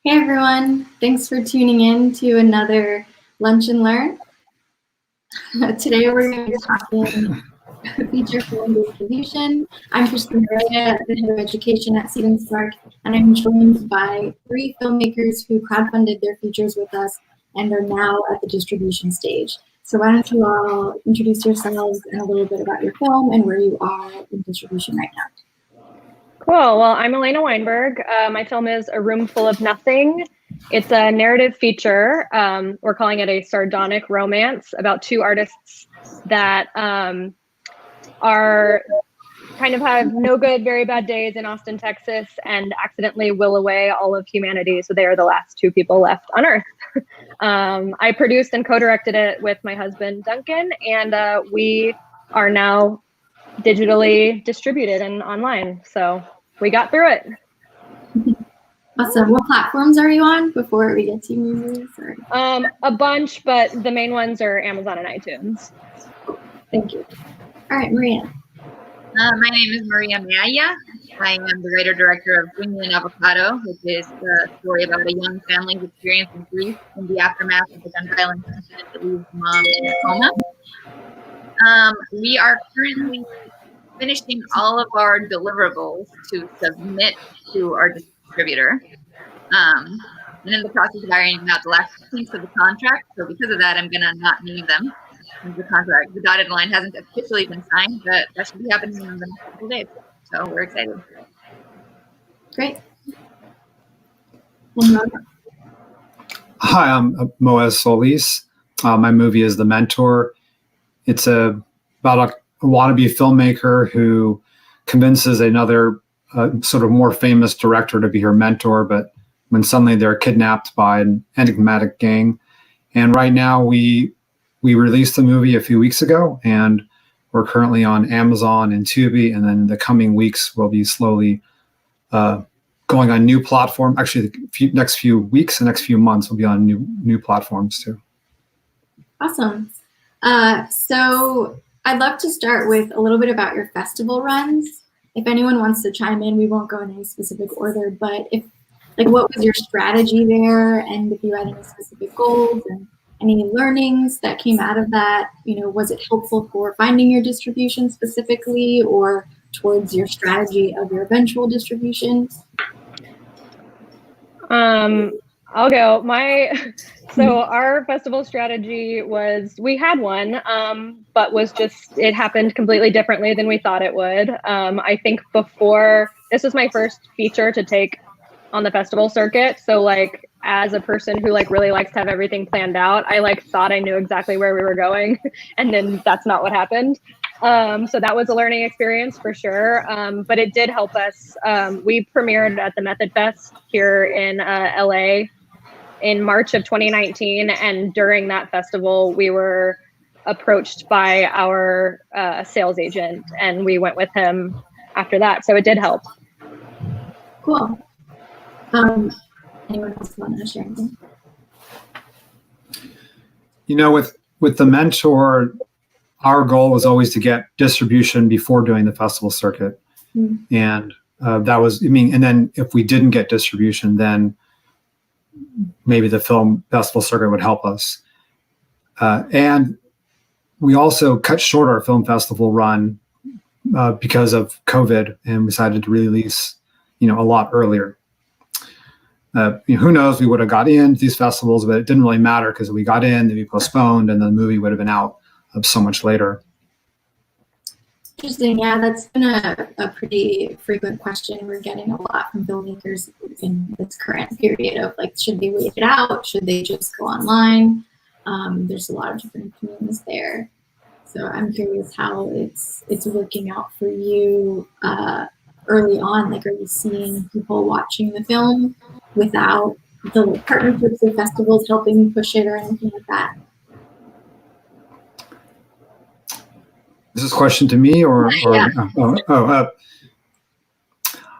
Hey everyone, thanks for tuning in to another Lunch and Learn. Today we're going to be talking feature film distribution. I'm Christine Maria, the head of education at Seed&Spark, and I'm joined by 3 filmmakers who crowdfunded their features with us and are now at the distribution stage. So why don't you all introduce yourselves and a little bit about your film and where you are in distribution right now. Cool. Well, I'm Elena Weinberg. My film is A Room Full of Nothing. It's a narrative feature. We're calling it a sardonic romance about 2 artists that are kind of have no good, very bad days in Austin, Texas, and accidentally will away all of humanity. So they are the last 2 people left on Earth. I produced and co-directed it with my husband, Duncan, and we are now digitally distributed and online. So we got through it. Awesome. What platforms are you on before we get to movies? A bunch, but the main ones are Amazon and iTunes. Thank you. All right, Maria. My name is Maria Maya. I am the writer-director of Bringing an Avocado, which is the story about a young family's experience of grief in the aftermath of a gun violence incident that leaves mom in a coma. We are currently finishing all of our deliverables to submit to our distributor. And in the process of ironing out the last piece of the contract. So because of that, I'm going to not name them. The dotted line hasn't officially been signed, but that should be happening in the next couple days. So we're excited. Great. Hi, I'm Moaz Solis. My movie is The Mentor. It's about a wannabe filmmaker who convinces another sort of more famous director to be her mentor, but when suddenly they're kidnapped by an enigmatic gang. And right now we released the movie a few weeks ago, and we're currently on Amazon and Tubi, and then in the coming weeks we'll be slowly going on new platform. Actually, the next few weeks and next few months we'll be on new platforms too. Awesome. So I'd love to start with a little bit about your festival runs. If anyone wants to chime in, we won't go in any specific order, but what was your strategy there, and if you had any specific goals and any learnings that came out of that? Was it helpful for finding your distribution specifically, or towards your strategy of your eventual distribution? I'll go. So our festival strategy was, we had one, but it happened completely differently than we thought it would. I think this was my first feature to take on the festival circuit. So as a person who really likes to have everything planned out, I thought I knew exactly where we were going, and then that's not what happened. So that was a learning experience for sure. But it did help us. We premiered at the Method Fest here in LA in March of 2019. And during that festival, we were approached by our sales agent, and we went with him after that. So it did help. Cool. Anyone else want to share anything? With The Mentor, our goal was always to get distribution before doing the festival circuit. And that was, and then if we didn't get distribution, then maybe the film festival circuit would help us. And we also cut short our film festival run because of COVID, and decided to release, a lot earlier. Who knows, we would have got into these festivals, but it didn't really matter because we got in, then we postponed, and the movie would have been out so much later. Interesting. Yeah, that's been a pretty frequent question we're getting a lot from filmmakers in this current period of should they wait it out? Should they just go online? There's a lot of different opinions there. So I'm curious how it's working out for you early on. Are you seeing people watching the film without the partnerships with festivals helping push it or anything like that? Is this question to me or Yeah.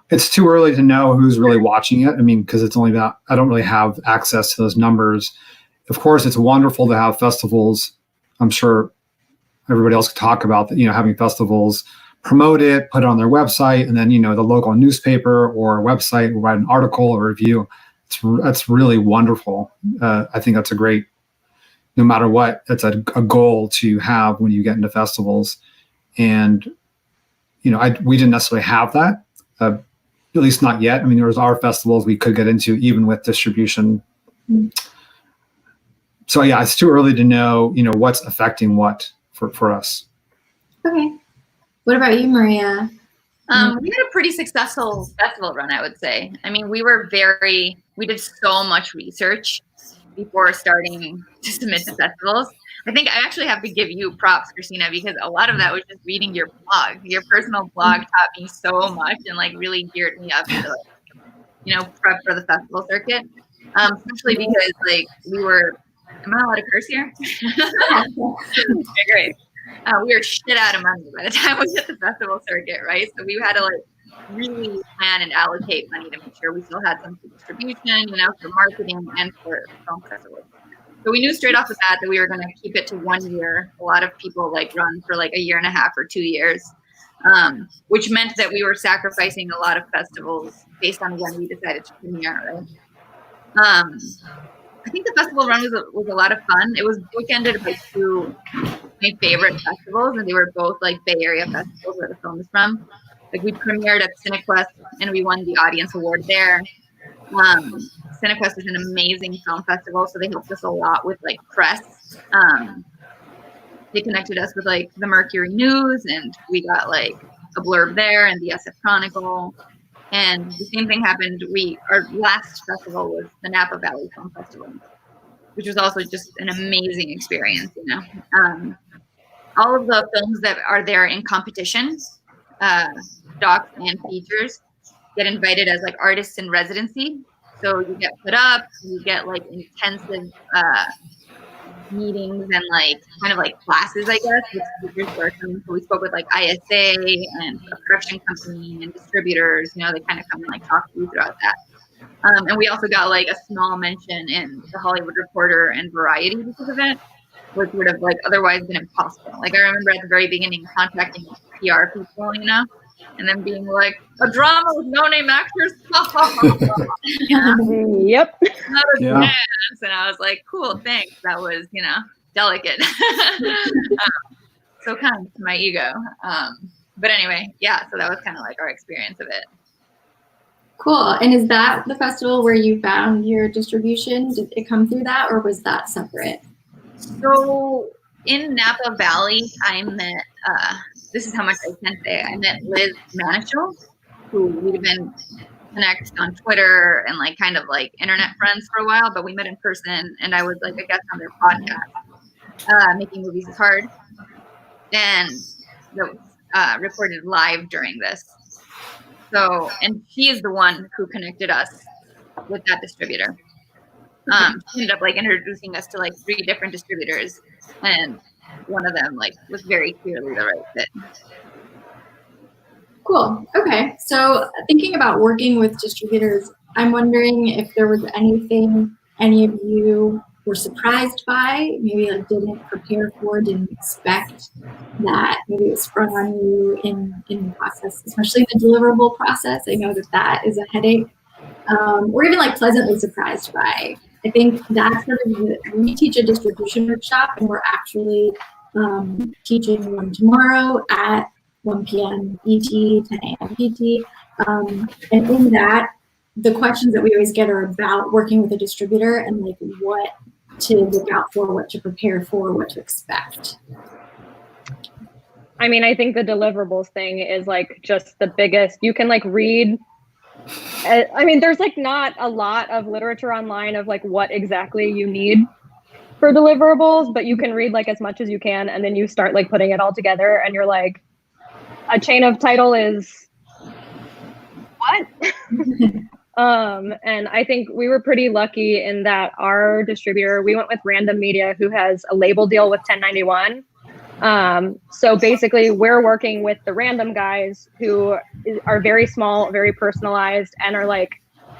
It's too early to know who's really watching it. Because it's only about, I don't really have access to those numbers. Of course, it's wonderful to have festivals. I'm sure everybody else could talk about that, having festivals promote it, put it on their website, and then, the local newspaper or website will write an article or review. that's really wonderful. I think that's a great, no matter what, that's a goal to have when you get into festivals. And, we didn't necessarily have that, at least not yet. I mean, there was our festivals we could get into even with distribution. So yeah, it's too early to know, what's affecting what for us. Okay. What about you, Maria? We had a pretty successful festival run, I would say. I mean, we did so much research before starting to submit to festivals. I think I actually have to give you props, Christina, because a lot of that was just reading your blog. Your personal blog taught me so much and really geared me up to prep for the festival circuit. Especially because we were, am I allowed to curse here? Okay, great. We were shit out of money by the time we hit the festival circuit, right? So we had to really plan and allocate money to make sure we still had some for distribution, for marketing and for film festivals. So we knew straight off the bat that we were going to keep it to 1 year. A lot of people run for a year and a half or 2 years, which meant that we were sacrificing a lot of festivals based on when we decided to premiere, right? I think the festival run was a lot of fun. It was bookended by two of my favorite festivals, and they were both Bay Area festivals where the film is from. We premiered at CineQuest, and we won the audience award there. CineQuest is an amazing film festival, so they helped us a lot with press. They connected us with the Mercury News, and we got a blurb there, and the SF Chronicle. And the same thing happened. Our last festival was the Napa Valley Film Festival, which was also just an amazing experience. All of the films that are there in competition, docs and features, get invited as artists in residency. So you get put up, you get intensive meetings and classes, I guess, with features where we spoke with ISA and a production company and distributors. They kind of come and talk to you throughout that. And we also got a small mention in the Hollywood Reporter and Variety because of it, which would have otherwise been impossible. I remember at the very beginning contacting PR people, and then being a drama with no-name actors. Yep. Not a chance. And I was cool, thanks. That was, delicate. So kind to my ego. But anyway, yeah, so that was kind of our experience of it. Cool. And is that the festival where you found your distribution? Did it come through that, or was that separate? So in Napa Valley, I met, this is how much I can say, I met Liz Manischel, who we've been connected on Twitter and internet friends for a while, but we met in person, and I was a guest on their podcast, Making Movies is Hard, and that was recorded live during this. So, and she is the one who connected us with that distributor. She ended up introducing us to 3 different distributors, and one of them was very clearly the right fit. Cool. Okay. So thinking about working with distributors, I'm wondering if there was anything any of you were surprised by, maybe didn't prepare for, didn't expect, that maybe it was sprung on you in the process, especially the deliverable process. I know that is a headache, or even pleasantly surprised by. I think that's we teach a distribution workshop, and we're actually teaching one tomorrow at 1 p.m. ET, 10 a.m. PT. And in that, the questions that we always get are about working with a distributor and what to look out for, what to prepare for, what to expect. I mean, I think the deliverables thing is just the biggest. You can read. I mean, there's not a lot of literature online of what exactly you need for deliverables, but you can read like as much as you can, and then you start like putting it all together, and you're like, a chain of title is what? And I think we were pretty lucky in that our distributor, we went with Random Media, who has a label deal with 1091. So basically we're working with the Random guys who are very small, very personalized, and are like,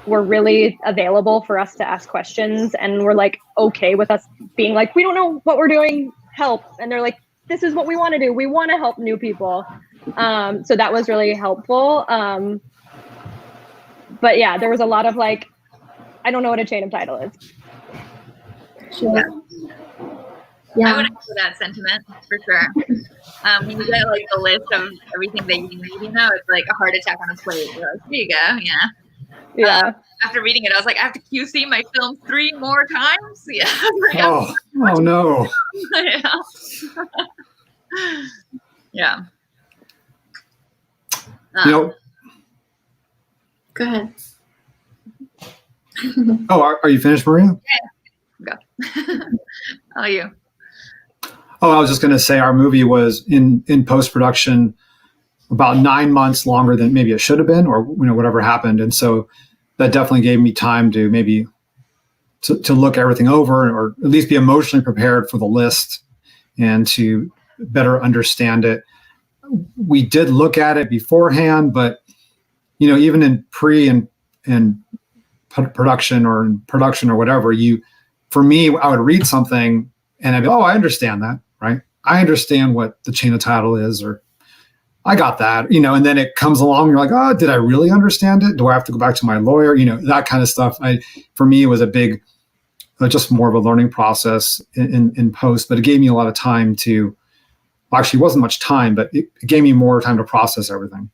we're really available for us to ask questions, and we're like okay with us being like, we don't know what we're doing, help. And they're like, this is what we want to do, we want to help new people. So that was really helpful. But yeah, there was a lot of like, I don't know what a chain of title is. Sure. I Yeah. would echo that sentiment for sure. When you get like the list of everything that you need, it's like a heart attack on a plate. You're like, here you go. Yeah. Yeah. After reading it, I was like, I have to QC my film 3 more times. Yeah. Oh no. Yeah. Go ahead. Are you finished, Maria? Go. How are you? I was just going to say our movie was in post-production about 9 months longer than maybe it should have been, or whatever happened. And so that definitely gave me time to maybe to look everything over, or at least be emotionally prepared for the list and to better understand it. We did look at it beforehand, but even in pre and production or in production or whatever, for me, I would read something and I'd be, I understand that, right? I understand what the chain of title is, or I got that, and then it comes along, you're like, did I really understand it? Do I have to go back to my lawyer? That kind of stuff. For me, it was a big, just more of a learning process in post, but it gave me a lot of time to, actually it wasn't much time, but it gave me more time to process everything.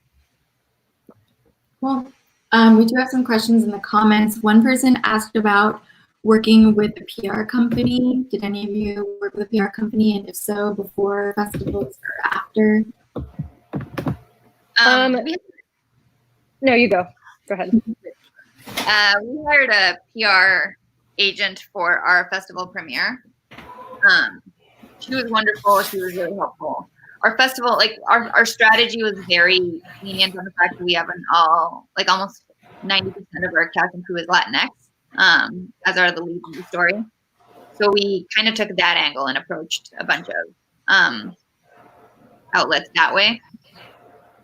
Well, we do have some questions in the comments. One person asked about working with a PR company. Did any of you work with a PR company? And if so, before festivals or after? No, you go. Go ahead. We hired a PR agent for our festival premiere. She was wonderful. She was really helpful. Our festival, our strategy was very lenient on the fact that we have almost 90% of our cast and crew is Latinx, as are the leads in the story. So we kind of took that angle and approached a bunch of outlets that way.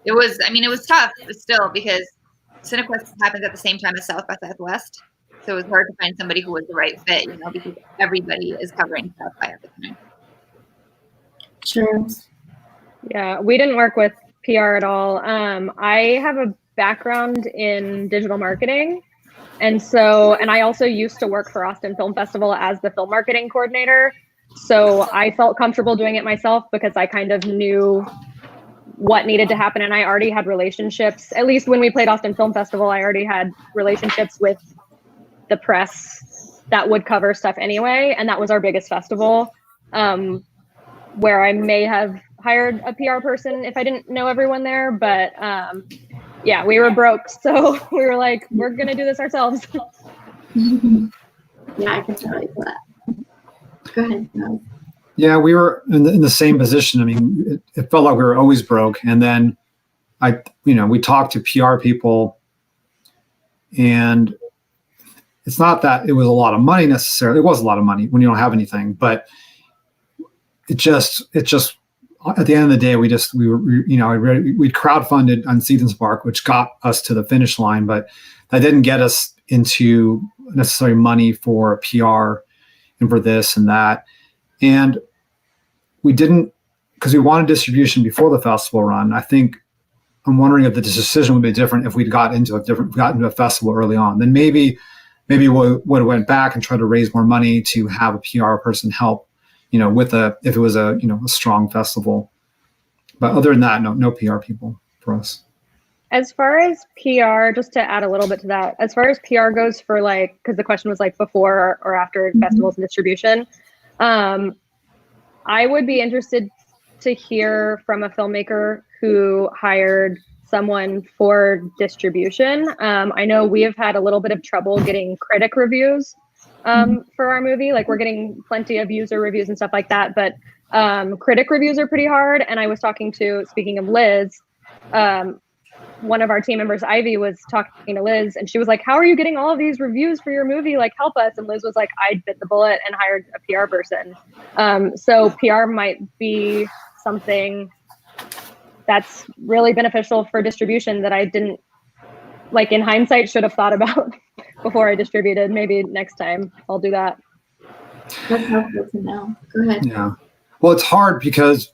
It was tough still, because CineQuest happens at the same time as South by Southwest. So it was hard to find somebody who was the right fit, because everybody is covering South by at the time. Sure. Yeah, we didn't work with PR at all. I have a background in digital marketing. And I also used to work for Austin Film Festival as the film marketing coordinator. So I felt comfortable doing it myself because I kind of knew what needed to happen. And I already had relationships, at least when we played Austin Film Festival, I already had relationships with the press that would cover stuff anyway. And that was our biggest festival, where I may have hired a PR person if I didn't know everyone there. But yeah, we were broke. So we were like, we're going to do this ourselves. Yeah, I can totally do that. Go ahead. No. Yeah, we were in the same position. I mean, it felt like we were always broke. And then we talked to PR people, and it's not that it was a lot of money necessarily. It was a lot of money when you don't have anything, but it just at the end of the day, we crowdfunded on Seed&Spark, which got us to the finish line, but that didn't get us into necessary money for PR and for this and that. And we didn't, because we wanted distribution before the festival run. I'm wondering if the decision would be different if we'd got into a festival early on. Then maybe we would have went back and tried to raise more money to have a PR person help, if it was a strong festival. But other than that, no PR people for us. As far as PR, just to add a little bit to that, as far as PR goes for because the question was before or after festivals and distribution, I would be interested to hear from a filmmaker who hired someone for distribution. I know we have had a little bit of trouble getting critic reviews for our movie. We're getting plenty of user reviews and stuff like that, but critic reviews are pretty hard. And I was speaking of Liz, one of our team members, Ivy, was talking to Liz, and she was like, how are you getting all of these reviews for your movie? Help us. And Liz was like, I bit the bullet and hired a PR person. So PR might be something that's really beneficial for distribution that I didn't, in hindsight, should have thought about before I distributed. Maybe next time I'll do that. That's helpful to know. Go ahead. Yeah. Well, it's hard because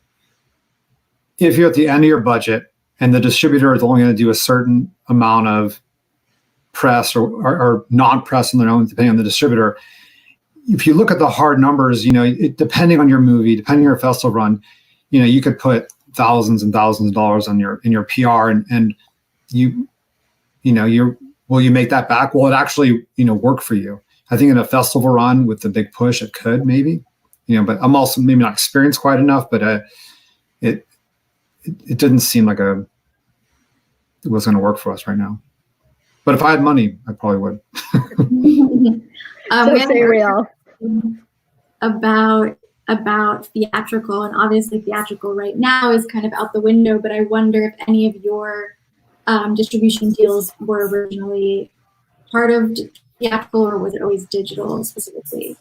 if you're at the end of your budget and the distributor is only going to do a certain amount of press or non-press on their own, depending on the distributor. If you look at the hard numbers, depending on your movie, depending on your festival run, you could put thousands and thousands of dollars on your PR, and will you make that back? Will it actually work for you? I think in a festival run with the big push, it could maybe, but I'm also maybe not experienced quite enough, but it didn't seem like it was going to work for us right now. But if I had money, I probably would. So say real. About theatrical, and obviously theatrical right now is kind of out the window, but I wonder if any of your distribution deals were originally part of theatrical, or was it always digital specifically?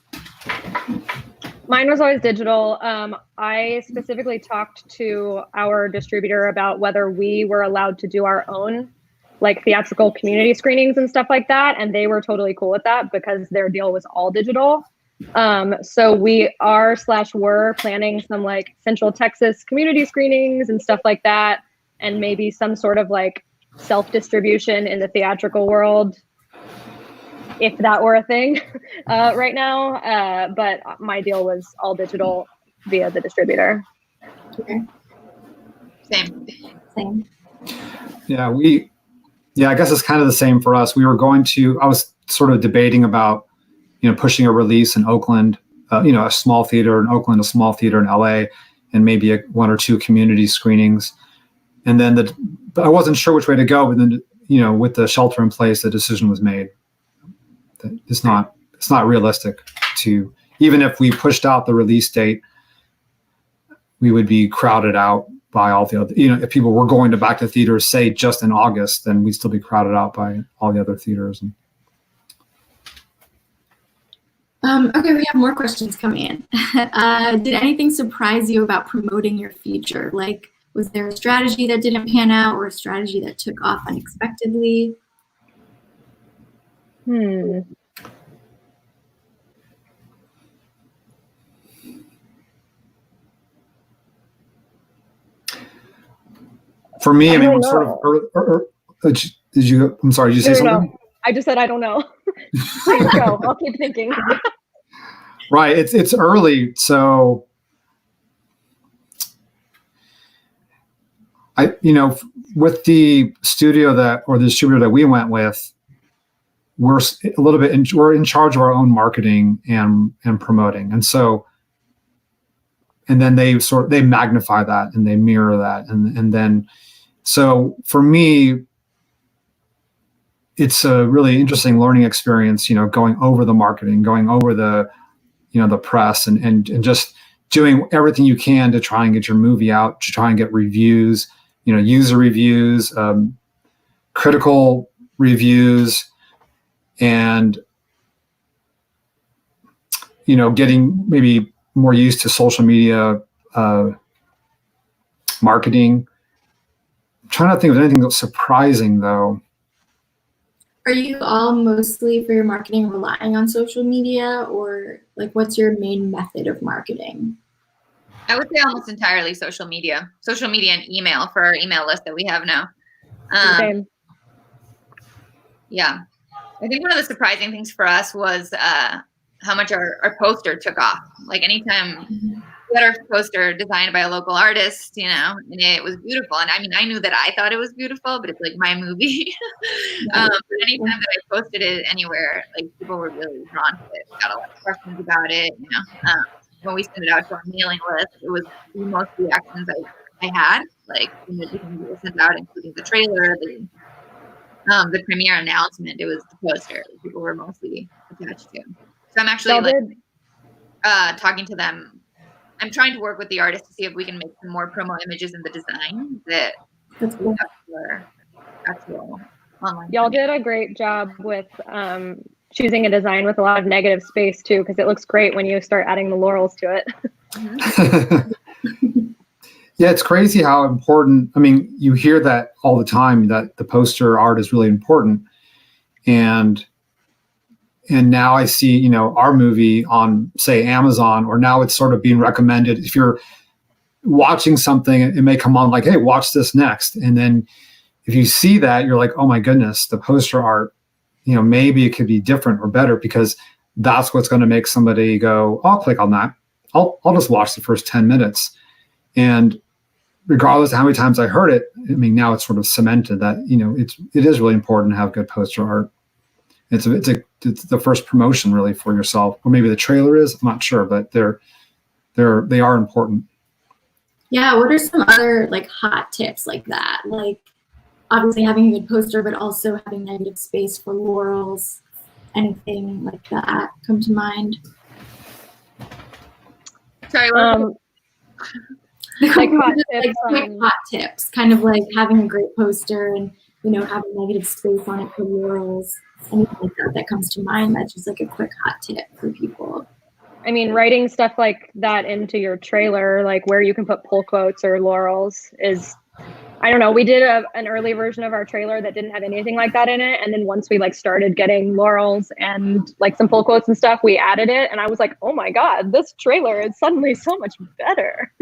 Mine was always digital. I specifically talked to our distributor about whether we were allowed to do our own like theatrical community screenings and stuff like that. And they were totally cool with that because their deal was all digital. So we were planning some like Central Texas community screenings and stuff like that. And maybe some sort of like self-distribution in the theatrical world, if that were a thing right now. But my deal was all digital via the distributor. Okay. Same. Yeah, I guess it's kind of the same for us. I was sort of debating about, pushing a release in Oakland, a small theater in Oakland, a small theater in LA, and maybe one or two community screenings. And then I wasn't sure which way to go, but then, with the shelter in place, the decision was made. It's not realistic to, even if we pushed out the release date, we would be crowded out by all the other, if people were going back to theaters, say just in August, then we'd still be crowded out by all the other theaters. Okay, we have more questions coming in. Did anything surprise you about promoting your feature? Like, was there a strategy that didn't pan out or a strategy that took off unexpectedly? For me, I mean, we're sort of. Did you? I'm sorry. Did you say something? No. I just said I don't know. Please go. I'll keep thinking. Right. It's early, so with the studio the distributor that we went with, we're a little bit we're in charge of our own marketing and promoting, and then they magnify that and they mirror that, and then so for me, it's a really interesting learning experience, going over the marketing, going over the the press, and just doing everything you can to try and get your movie out, to try and get reviews, user reviews, critical reviews, and getting maybe more used to social media marketing. I'm trying to think of anything that's surprising though. Are you all mostly for your marketing relying on social media, or like what's your main method of marketing? I would say almost entirely social media and email for our email list that we have now. Same. Yeah. I think one of the surprising things for us was how much our poster took off. Like anytime we had our poster designed by a local artist, and it was beautiful. And I mean, I knew that I thought it was beautiful, but it's like my movie. But anytime that I posted it anywhere, like people were really drawn to it. We got a lot of questions about it. When we sent it out to our mailing list, it was the most reactions I had. Like everything we sent out, including the trailer, the premiere announcement. It was the poster that people were mostly attached to. So I'm actually talking to them. I'm trying to work with the artist to see if we can make some more promo images in the design that actual online. Y'all did a great job with choosing a design with a lot of negative space too, because it looks great when you start adding the laurels to it. Mm-hmm. Yeah, it's crazy how important. I mean, you hear that all the time, that the poster art is really important, and now I see, our movie on, say, Amazon, or now it's sort of being recommended. If you're watching something, it may come on like, hey, watch this next. And then if you see that, you're like, oh my goodness, the poster art maybe it could be different or better, because that's what's going to make somebody go, I'll click on that. I'll just watch the first 10 minutes. And regardless of how many times I heard it, I mean, now it's sort of cemented that, it is really important to have good poster art. It's the first promotion really for yourself, or maybe the trailer is, I'm not sure, but they are important. Yeah. What are some other like hot tips like that? Like obviously having a good poster, but also having negative space for laurels, anything like that come to mind? Sorry, like hot tips, hot tips, kind of like having a great poster and having negative space on it for laurels, anything like that comes to mind. That's just like a quick hot tip for people. I mean, writing stuff like that into your trailer, like where you can put pull quotes or laurels, is, I don't know. We did an early version of our trailer that didn't have anything like that in it, and then once we like started getting laurels and like some pull quotes and stuff, we added it, and I was like, oh my god, this trailer is suddenly so much better.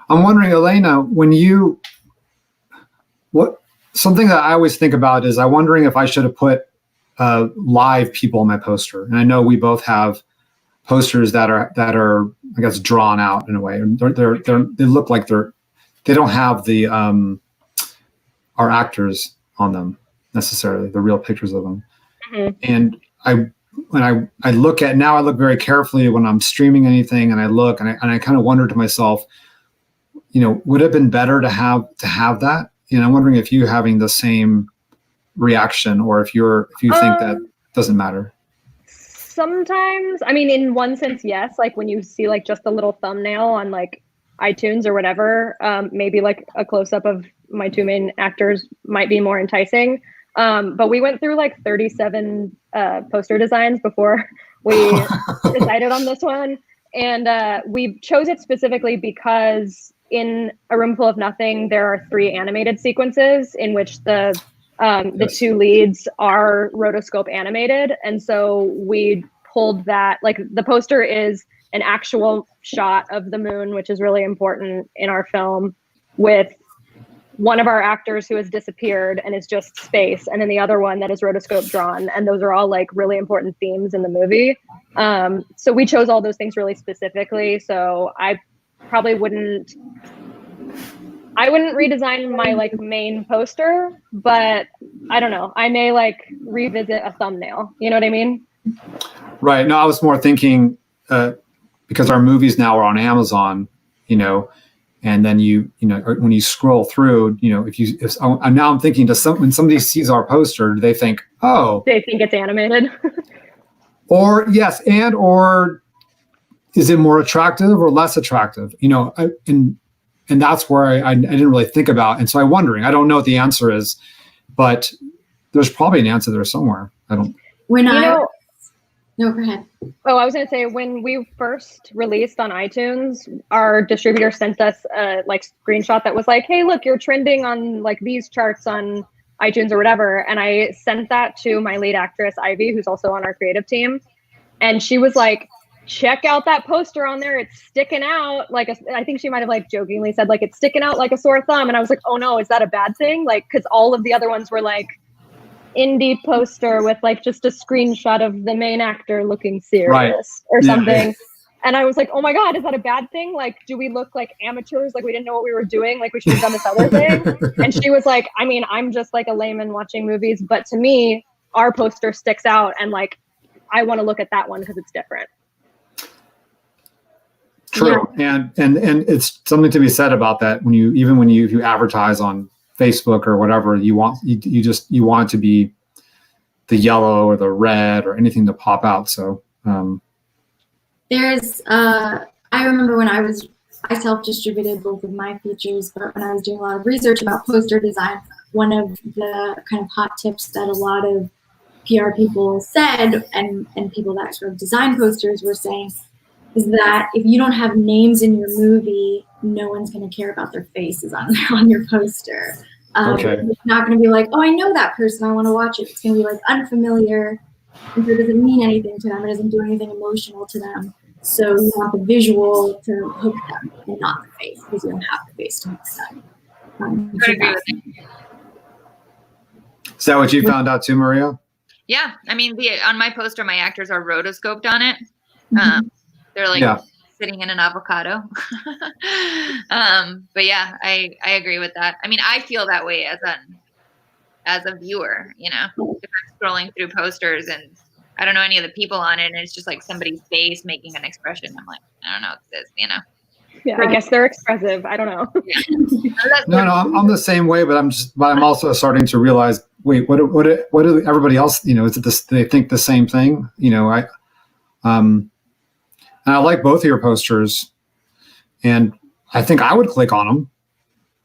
I'm wondering, Elena, something that I always think about is I'm wondering if I should have put live people in my poster. And I know we both have posters that are I guess drawn out in a way. They look like they don't have the our actors on them necessarily, the real pictures of them. Mm-hmm. And when I look very carefully when I'm streaming anything, and I look and I kind of wonder to myself, would it have been better to have that? I'm wondering if you having the same reaction, or if you think that doesn't matter. Sometimes, I mean, in one sense, yes. Like when you see like just a little thumbnail on like iTunes or whatever, maybe like a close up of my two main actors might be more enticing. But we went through like 37 poster designs before we decided on this one. And we chose it specifically because in A Room Full of Nothing, there are 3 animated sequences in which the two leads are rotoscope animated. And so we pulled that, like the poster is an actual shot of the moon, which is really important in our film, with one of our actors who has disappeared and is just space, and then the other one that is rotoscope drawn. And those are all like really important themes in the movie. So we chose all those things really specifically. So I probably wouldn't redesign my like main poster, but I don't know. I may like revisit a thumbnail. You know what I mean? Right. No, I was more thinking because our movies now are on Amazon, and then when you scroll through, now I'm thinking, when somebody sees our poster, do they think, oh, they think it's animated? Or yes, or is it more attractive or less attractive? And that's where I didn't really think about. And so I'm wondering, I don't know what the answer is, but there's probably an answer there somewhere. No, go ahead. Oh, I was going to say, when we first released on iTunes, our distributor sent us a like screenshot that was like, hey, look, you're trending on like these charts on iTunes or whatever. And I sent that to my lead actress, Ivy, who's also on our creative team. And she was like, check out that poster on there. It's sticking out I think she might have like jokingly said like, it's sticking out like a sore thumb. And I was like, oh no, is that a bad thing? Like, cause all of the other ones were like indie poster with like just a screenshot of the main actor looking serious or something. Yeah. And I was like, oh my God, is that a bad thing? Like, do we look like amateurs? Like we didn't know what we were doing. Like we should have done this other thing. And she was like, I mean, I'm just like a layman watching movies, but to me, our poster sticks out. And like, I want to look at that one because it's different. True. Yeah. And it's something to be said about that when you advertise on Facebook or whatever, you want it to be the yellow or the red or anything to pop out. So there's I remember when I self-distributed both of my features, but when I was doing a lot of research about poster design, one of the kind of hot tips that a lot of PR people said and people that sort of design posters were saying is that if you don't have names in your movie, no one's going to care about their faces on your poster. Okay. It's not going to be like, oh, I know that person, I want to watch it. It's going to be like unfamiliar, and so it doesn't mean anything to them. It doesn't do anything emotional to them. So you want the visual to hook them and not the face, because you don't have the face to hook them. Is that what you found out too, Maria? Yeah, I mean, on my poster, my actors are rotoscoped on it. They're like sitting in an avocado. But yeah, I agree with that. I mean, I feel that way as a viewer, you know, if I'm scrolling through posters and I don't know any of the people on it, and it's just like somebody's face making an expression. I'm like, I don't know what this is, you know. Yeah, I guess they're expressive. I don't know. No, I'm the same way, but I'm also starting to realize, wait, what do everybody else, you know, is it this, they think the same thing? You know, and I like both of your posters, and I think I would click on them,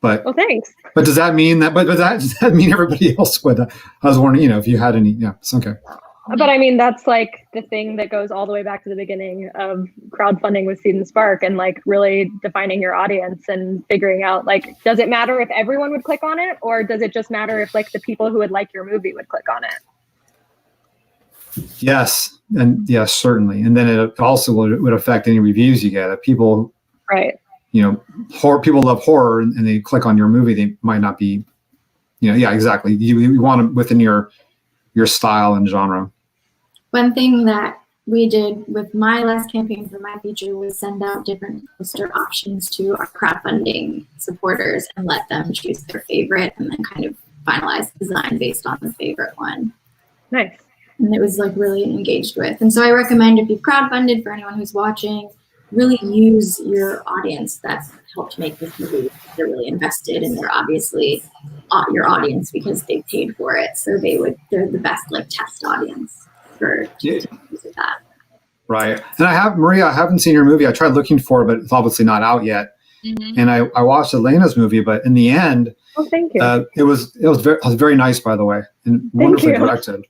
but well, thanks. But does that mean that? But does that mean everybody else would? I was wondering, you know, if you had any. Yeah, it's okay. But I mean, that's like the thing that goes all the way back to the beginning of crowdfunding with Seed&Spark, and like really defining your audience and figuring out, like, does it matter if everyone would click on it, or does it just matter if like the people who would like your movie would click on it? Yes, and yes, certainly. And then it also would affect any reviews you get. If people, right? You know, people love horror, and they click on your movie, they might not be, you know, yeah, exactly. You want them within your style and genre. One thing that we did with my last campaign for my feature was send out different poster options to our crowdfunding supporters and let them choose their favorite, and then kind of finalize the design based on the favorite one. Nice. And it was like really engaged with. And so I recommend, if you've crowdfunded, for anyone who's watching, really use your audience that's helped make this movie. They're really invested, and they're obviously your audience because they paid for it. So they're the best like test audience for that. Right. And Maria, I haven't seen your movie. I tried looking for it, but it's obviously not out yet. Mm-hmm. And I watched Elena's movie, but in the end, thank you. It was very nice, by the way, and wonderfully directed.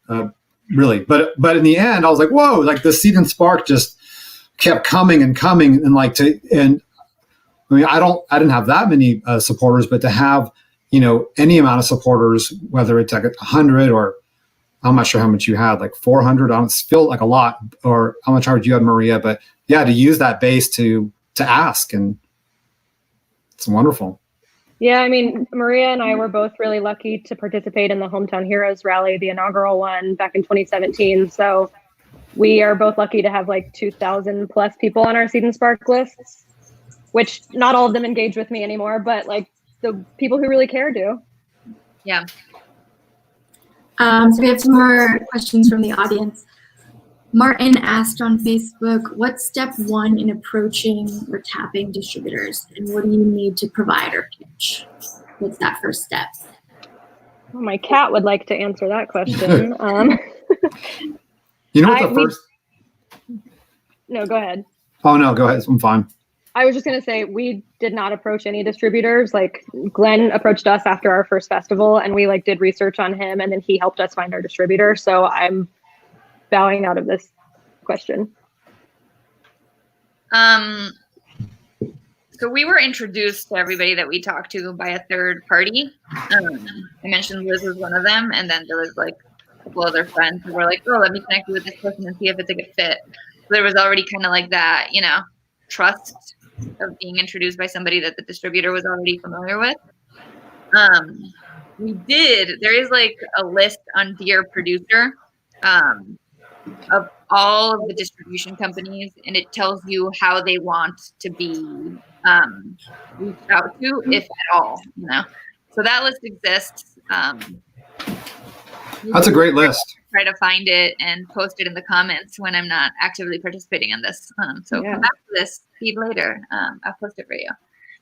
Really. But in the end, I was like, whoa, like the Seed&Spark just kept coming and coming, and I mean, I didn't have that many supporters, but to have, you know, any amount of supporters, whether it's like 100 or I'm not sure how much you had, like 400, I don't feel like a lot, or how much you had, Maria, but yeah, to use that base to ask, and it's wonderful. Yeah, I mean, Maria and I were both really lucky to participate in the Hometown Heroes rally, the inaugural one back in 2017. So we are both lucky to have like 2,000 plus people on our Seed&Spark lists, which not all of them engage with me anymore, but like the people who really care do. Yeah. So we have some more questions from the audience. Martin asked on Facebook, what's step one in approaching or tapping distributors, and what do you need to provide or pitch? What's that first step? Well, my cat would like to answer that question. You know what first? No, go ahead. Oh, no, go ahead. I'm fine. I was just going to say, we did not approach any distributors. Like, Glenn approached us after our first festival, and we like did research on him, and then he helped us find our distributor. So I'm bowing out of this question. So we were introduced to everybody that we talked to by a third party. I mentioned Liz was one of them, and then there was like a couple other friends who were like, oh, let me connect you with this person and see if it's a good fit. So there was already kind of like that, you know, trust of being introduced by somebody that the distributor was already familiar with. There is like a list on Dear Producer of all of the distribution companies, and it tells you how they want to be reached out to, if at all, you know. So that list exists. That's a great list. Try to find it and post it in the comments when I'm not actively participating in this. So come back to this feed later. I'll post it for you.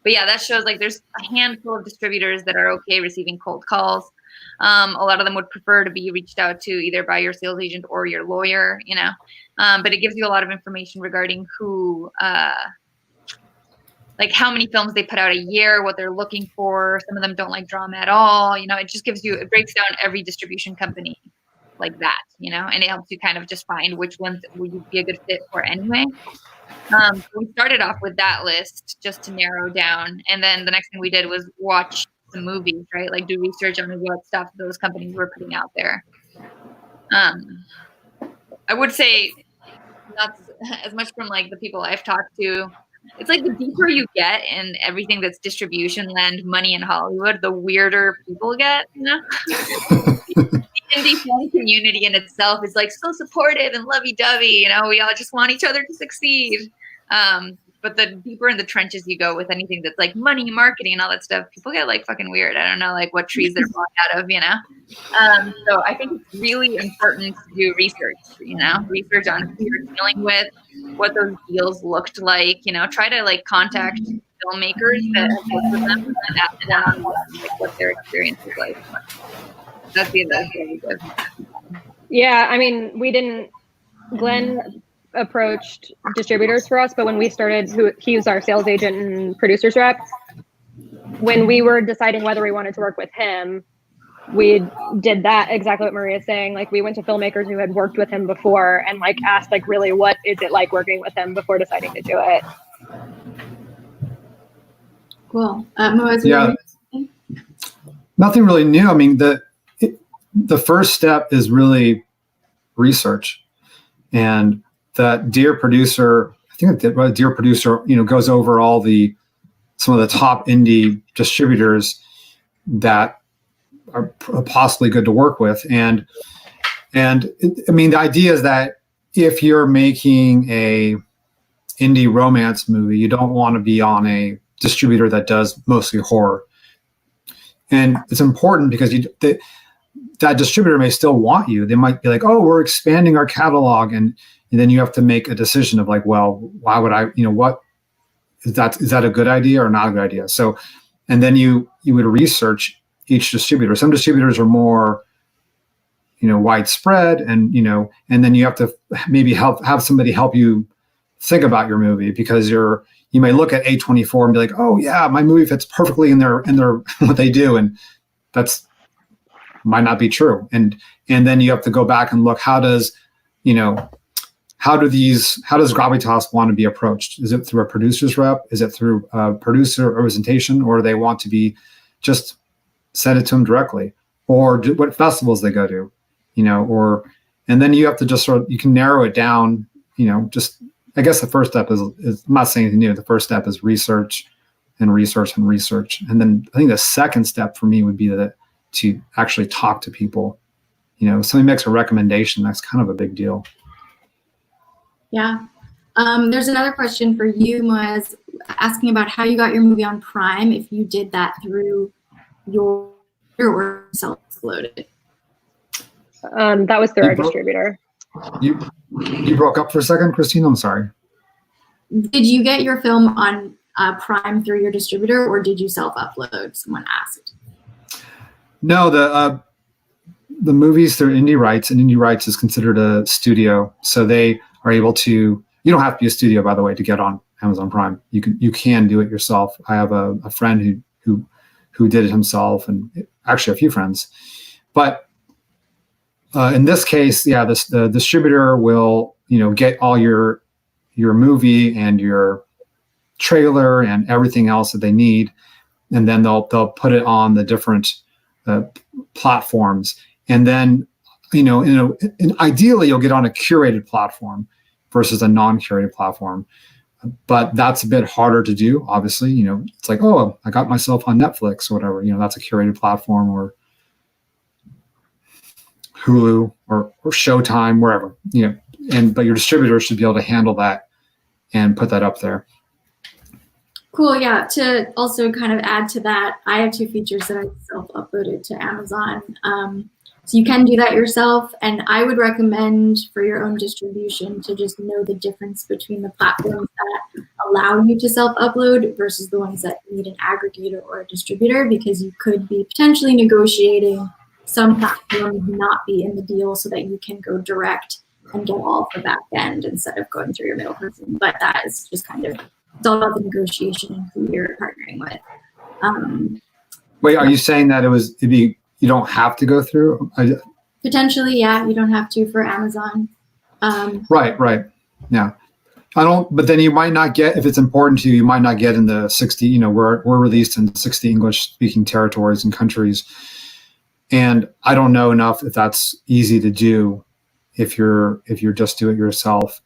But yeah, that shows like there's a handful of distributors that are okay receiving cold calls. A lot of them would prefer to be reached out to either by your sales agent or your lawyer, you know. But it gives you a lot of information regarding who, like how many films they put out a year, what they're looking for. Some of them don't like drama at all. You know, it breaks down every distribution company like that, you know, and it helps you kind of just find which ones would you be a good fit for anyway. We started off with that list just to narrow down. And then the next thing we did was watch the movies, right? Like do research on what stuff those companies were putting out there. I would say not as much from like the people I've talked to. It's like the deeper you get in everything that's distribution land, money in Hollywood, the weirder people get, you know? indie film community in itself is like so supportive and lovey-dovey. You know, we all just want each other to succeed. But the deeper in the trenches you go with anything that's like money, marketing, and all that stuff, people get like fucking weird. I don't know, like what trees they're falling out of, you know? So I think it's really important to do research, you know, research on who you're dealing with, what those deals looked like, you know, try to like contact filmmakers that have worked with them and ask them on what their experience is like. That's the advice I would give. Yeah, I mean, Glenn approached distributors for us, but when we started, he was our sales agent and producers rep. When we were deciding whether we wanted to work with him, we did that exactly what Maria's saying. Like we went to filmmakers who had worked with him before and like asked like really what is it like working with him before deciding to do it. Cool. Yeah. Nothing really new. I mean, the first step is really research, and that dear producer, I think that dear producer, you know, goes over some of the top indie distributors that are possibly good to work with. And I mean, the idea is that if you're making a indie romance movie, you don't want to be on a distributor that does mostly horror. And it's important because that distributor may still want you. They might be like, oh, we're expanding our catalog. And then you have to make a decision of like, well, why would I, you know, what is that a good idea or not a good idea? So, and then you would research each distributor. Some distributors are more, you know, widespread, and, you know, and then you have to maybe have somebody help you think about your movie, because you may look at A24 and be like, oh yeah, my movie fits perfectly in their what they do. And that's might not be true. And then you have to go back and look, how does Gravitas want to be approached? Is it through a producer's rep? Is it through producer representation, or they want to be just send it to them directly, or what festivals they go to, you know, and then you have to just you can narrow it down, you know, just, I guess the first step is I'm not saying anything new. The first step is research and research and research. And then I think the second step for me would be to actually talk to people. You know, if somebody makes a recommendation, that's kind of a big deal. Yeah. There's another question for you, Moaz, asking about how you got your movie on Prime, if you did that through your or self-uploaded. That was through our distributor. You broke up for a second, Christine. I'm sorry. Did you get your film on Prime through your distributor, or did you self-upload? Someone asked. No, the movies through Indie Rights, and Indie Rights is considered a studio, so they are able to. You don't have to be a studio, by the way, to get on Amazon Prime. You can do it yourself. I have a friend who did it himself, and actually a few friends. But in this case, yeah, the distributor will, you know, get all your movie and your trailer and everything else that they need, and then they'll put it on the different platforms. And then, you know, and ideally you'll get on a curated platform versus a non-curated platform. But that's a bit harder to do, obviously. You know, it's like, oh, I got myself on Netflix or whatever. You know, that's a curated platform, or Hulu or Showtime, wherever. You know, but your distributor should be able to handle that and put that up there. Cool. Yeah. To also kind of add to that, I have 2 features that I self-uploaded to Amazon. So you can do that yourself, and I would recommend for your own distribution to just know the difference between the platforms that allow you to self-upload versus the ones that need an aggregator or a distributor, because you could be potentially negotiating some platforms not be in the deal so that you can go direct and get all of the back end instead of going through your middle person. But that is just kind of, it's all about the negotiation and who you're partnering with. Wait, are you saying that you don't have to go through? Potentially, yeah. You don't have to for Amazon. Right. Yeah. But then you might not get, if it's important to you, you might not get in the 60, you know, we're released in 60 English speaking territories and countries. And I don't know enough if that's easy to do if you're just do it yourself.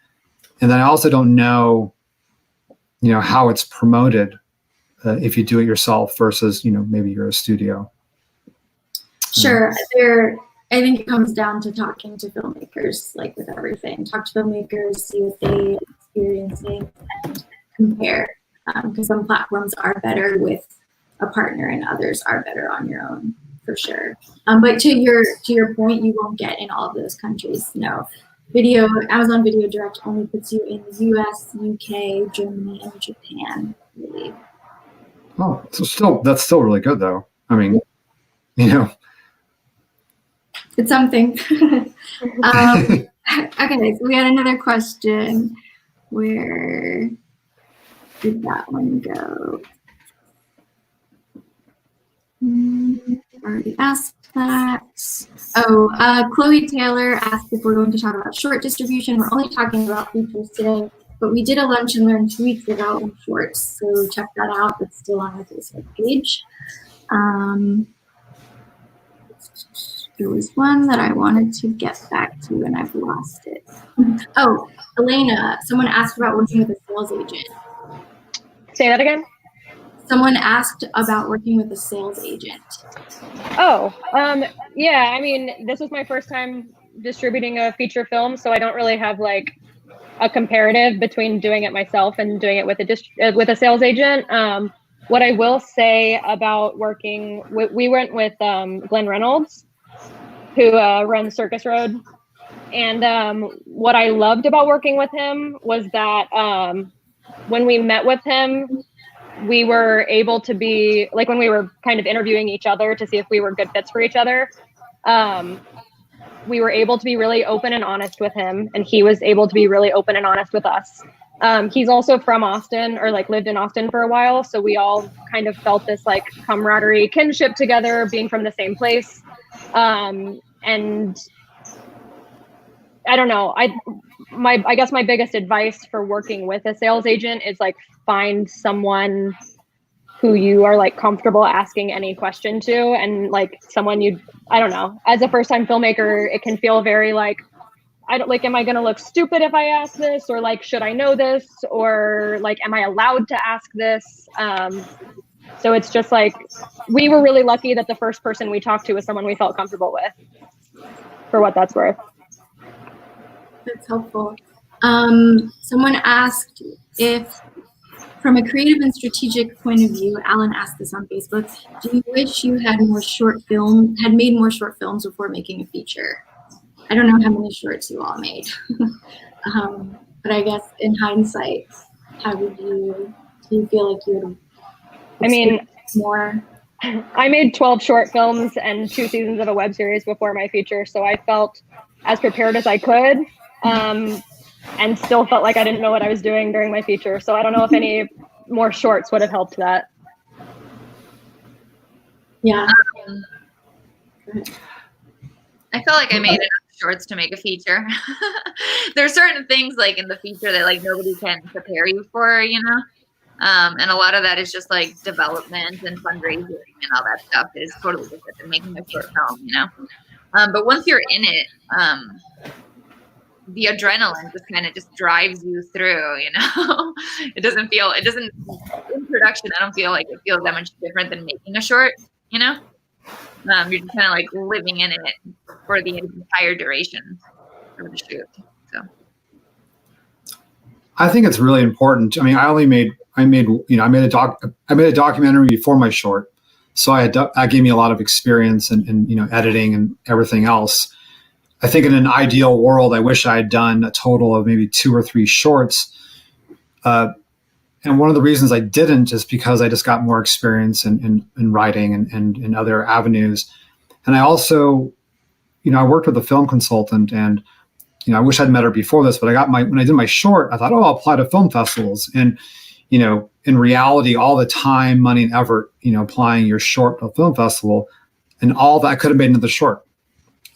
And then I also don't know, you know, how it's promoted if you do it yourself versus, you know, maybe you're a studio. Sure. I think it comes down to talking to filmmakers, like with everything. Talk to filmmakers, see what they experiencing, and compare. Because some platforms are better with a partner, and others are better on your own, for sure. But to your point, you won't get in all of those countries. No, Amazon Video Direct only puts you in the U.S., UK, Germany, and Japan. I believe. Oh, so that's still really good, though. I mean, you know. It's something. Okay, so we had another question. Where did that one go? Already asked that. Oh, Chloe Taylor asked if we're going to talk about short distribution. We're only talking about features today, but we did a Lunch and Learn 2 weeks ago on shorts, so check that out. It's still on our Facebook page. There was one that I wanted to get back to and I've lost it. Oh, Elena, someone asked about working with a sales agent. Say that again? Someone asked about working with a sales agent. Oh, yeah, I mean, this was my first time distributing a feature film, so I don't really have like a comparative between doing it myself and doing it with a sales agent. What I will say about working, we went with Glenn Reynolds, who runs Circus Road. And what I loved about working with him was that when we met with him, we were able to be, like when we were kind of interviewing each other to see if we were good fits for each other, we were able to be really open and honest with him, and he was able to be really open and honest with us. He's also from Austin, or like lived in Austin for a while, so we all kind of felt this like camaraderie, kinship together, being from the same place. And I don't know, I guess my biggest advice for working with a sales agent is like find someone who you are like comfortable asking any question to, and like someone I don't know, as a first time filmmaker, it can feel very like, am I going to look stupid if I ask this, or like, should I know this, or like, am I allowed to ask this? So it's just like, we were really lucky that the first person we talked to was someone we felt comfortable with, for what that's worth. That's helpful. Someone asked if, from a creative and strategic point of view, Alan asked this on Facebook, do you wish you had made more short films before making a feature? I don't know how many shorts you all made. But I guess in hindsight, do you feel like you would more? I made 12 short films and 2 seasons of a web series before my feature, so I felt as prepared as I could, and still felt like I didn't know what I was doing during my feature. So I don't know if any more shorts would have helped that. Yeah. I felt like I made enough shorts to make a feature. There's certain things like in the feature that like nobody can prepare you for, you know? And a lot of that is just like development and fundraising and all that stuff is totally different than making a short film, you know? But once you're in it, the adrenaline just kind of just drives you through, you know? In production, I don't feel like it feels that much different than making a short, you know? You're just kind of like living in it for the entire duration of the shoot. So I think it's really important. I mean, I made a documentary before my short, so that gave me a lot of experience in editing and everything else. I think in an ideal world, I wish I had done a total of maybe 2 or 3 shorts. And one of the reasons I didn't is because I just got more experience in writing and in other avenues. And I also, I worked with a film consultant, and I wish I'd met her before this, but when I did my short, I thought, I'll apply to film festivals. And, in reality, all the time, money, and effort, applying your short to a film festival, and all that, I could have made another short.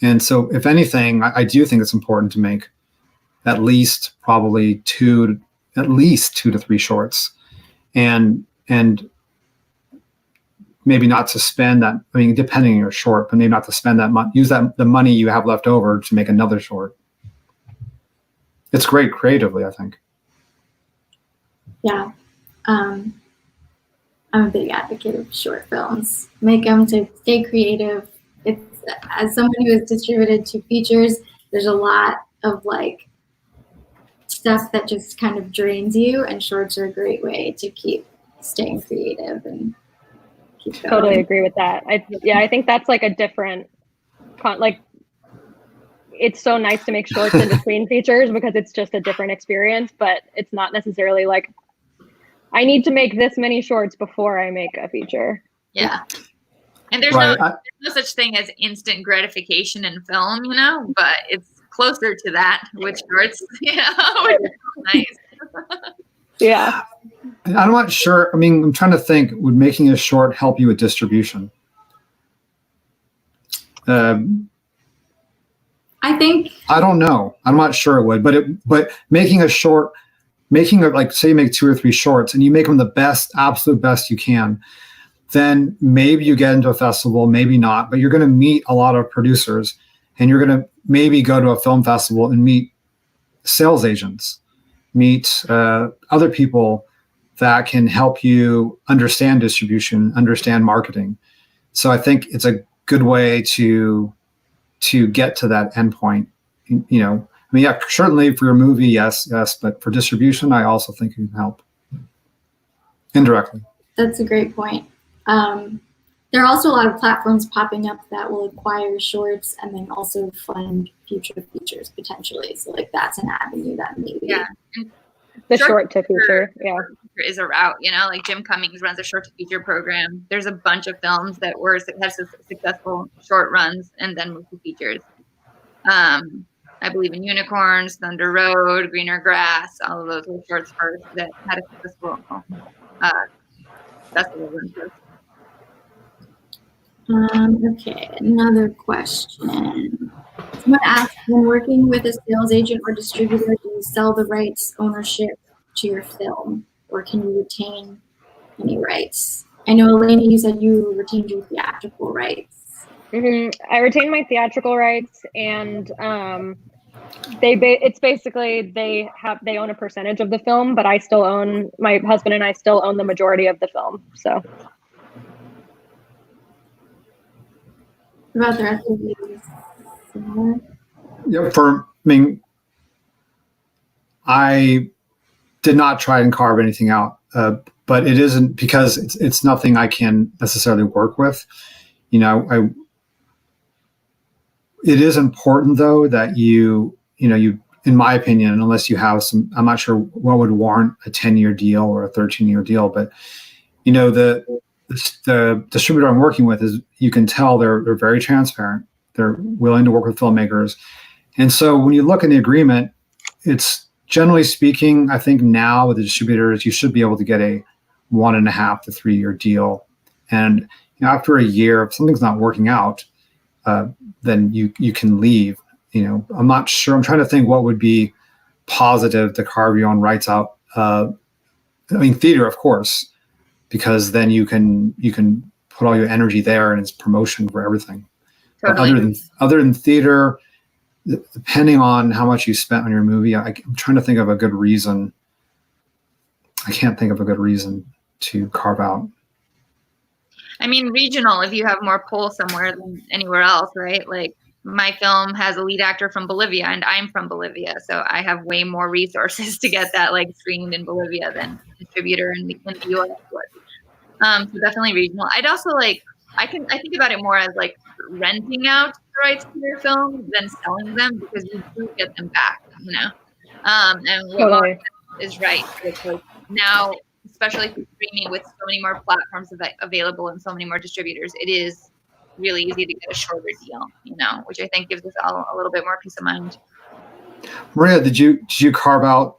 And so, if anything, I do think it's important to make at least probably 2 to 3 shorts, and maybe not to spend that. I mean, depending on your short, but maybe not to spend that money. Use the money you have left over to make another short. It's great creatively, I think. Yeah. I'm a big advocate of short films. Make them to stay creative. It's as someone who has distributed 2 features, there's a lot of like stuff that just kind of drains you, and shorts are a great way to keep staying creative and keep going. Totally agree with that. I think that's like a different like, it's so nice to make shorts in between features because it's just a different experience, but it's not necessarily like I need to make this many shorts before I make a feature. Yeah. And there's Right. no such thing as instant gratification in film, you know, but it's closer to that with shorts, you know, which is nice. Yeah. I'm not sure. I mean, I'm trying to think, would making a short help you with distribution? I think I don't know. I'm not sure it would, but making a short, like say you make 2 or 3 shorts and you make them the best, absolute best you can, then maybe you get into a festival, maybe not, but you're going to meet a lot of producers and you're going to maybe go to a film festival and meet sales agents, meet other people that can help you understand distribution, understand marketing. So I think it's a good way to get to that endpoint. You know, I mean, yeah, certainly for your movie, yes, but for distribution, I also think it can help indirectly. that's a great point. There are also a lot of platforms popping up that will acquire shorts and then also fund future features potentially. So like that's an avenue that maybe. The short to feature, is a route, you know, like Jim Cummings runs a short to feature program. There's a bunch of films that have successful short runs and then move to features. I believe in Unicorns, Thunder Road, Greener Grass, all of those were shorts first that had a successful festival run first. Okay, another question. Someone asked, when working with a sales agent or distributor, do you sell the rights ownership to your film, or can you retain any rights? I know, Elena, you said you retained your theatrical rights. I retained my theatrical rights, and it's basically they own a percentage of the film, but my husband and I still own the majority of the film. So. About the rest of you? Yeah, I did not try and carve anything out, but it isn't because it's nothing I can necessarily work with. You know, it is important though that you, in my opinion, unless you have some, I'm not sure what would warrant a 10-year deal or a 13-year deal, but you know, the distributor I'm working with is, you can tell they're very transparent. They're willing to work with filmmakers. And so when you look in the agreement, it's generally speaking, I think now with the distributors, you should be able to get a 1.5 to 3 year deal. And after a year, if something's not working out, then you can leave. You know, I'm not sure. I'm trying to think what would be positive to carve your own rights out. I mean, theater, of course, because then you can put all your energy there and it's promotion for everything. Totally. Other than theater, depending on how much you spent on your movie, I'm trying to think of a good reason. I can't think of a good reason to carve out. I mean, regional, if you have more pull somewhere than anywhere else, right? Like my film has a lead actor from Bolivia and I'm from Bolivia. So I have way more resources to get that like screened in Bolivia than a distributor in the US would. So definitely regional. I'd also I think about it more as like renting out the rights to your film than selling them, because you do get them back, you know? And what Lauren is right. It's like now, especially for streaming with so many more platforms available and so many more distributors, it is really easy to get a shorter deal, you know, which I think gives us all a little bit more peace of mind. Maria, did you carve out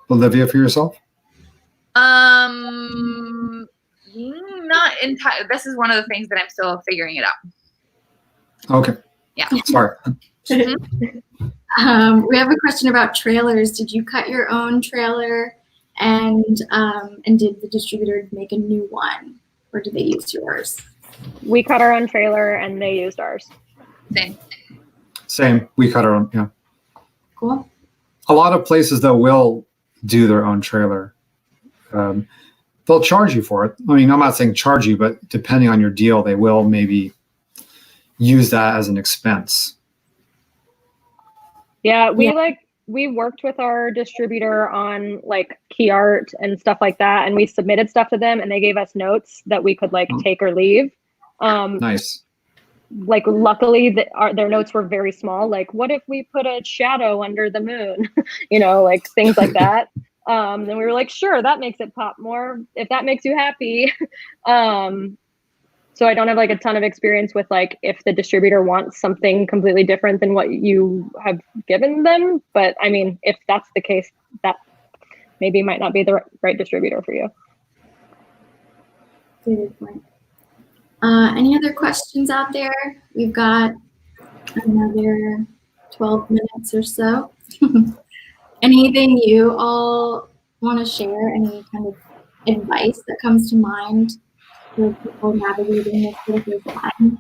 Bolivia for yourself? Not entirely. This is one of the things that I'm still figuring it out. Okay. Yeah. Sorry. We have a question about trailers. Did you cut your own trailer, and did the distributor make a new one, or did they use yours? We cut our own trailer and they used ours. Same. We cut our own. Yeah. Cool. A lot of places though will do their own trailer. they'll charge you for it. I mean, I'm not saying charge you, but depending on your deal, they will maybe use that as an expense. Yeah, we worked with our distributor on like key art and stuff like that, and we submitted stuff to them, and they gave us notes that we could like take or leave. Nice. Like luckily their notes were very small. Like, what if we put a shadow under the moon? You know, like things like that. Then we were like, sure, that makes it pop more if that makes you happy. So I don't have like a ton of experience with like if the distributor wants something completely different than what you have given them. But I mean, if that's the case, that maybe might not be the right distributor for you. Good point. Any other questions out there? We've got another 12 minutes or so. Anything you all want to share? Any kind of advice that comes to mind for people navigating this for the first time?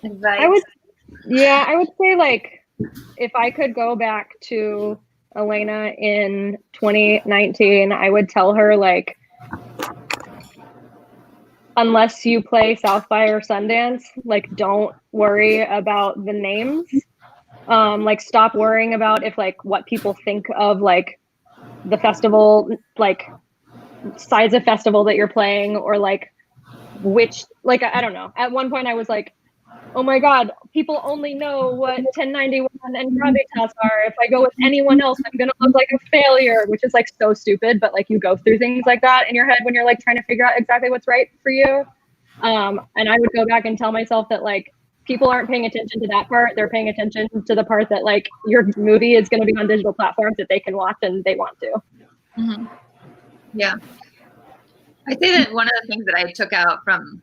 Advice. I would say like if I could go back to Elena in 2019, I would tell her like, unless you play South by or Sundance, like don't worry about the names. Like stop worrying about if like what people think of like the festival, like size of festival that you're playing, or like which, like I don't know. At one point I was like, oh my God, people only know what 1091 and Gravitas are. If I go with anyone else, I'm gonna look like a failure, which is like so stupid, but like you go through things like that in your head when you're like trying to figure out exactly what's right for you. And I would go back and tell myself that like people aren't paying attention to that part. They're paying attention to the part that like your movie is gonna be on digital platforms that they can watch and they want to. Mm-hmm. Yeah. I say that one of the things that I took out from,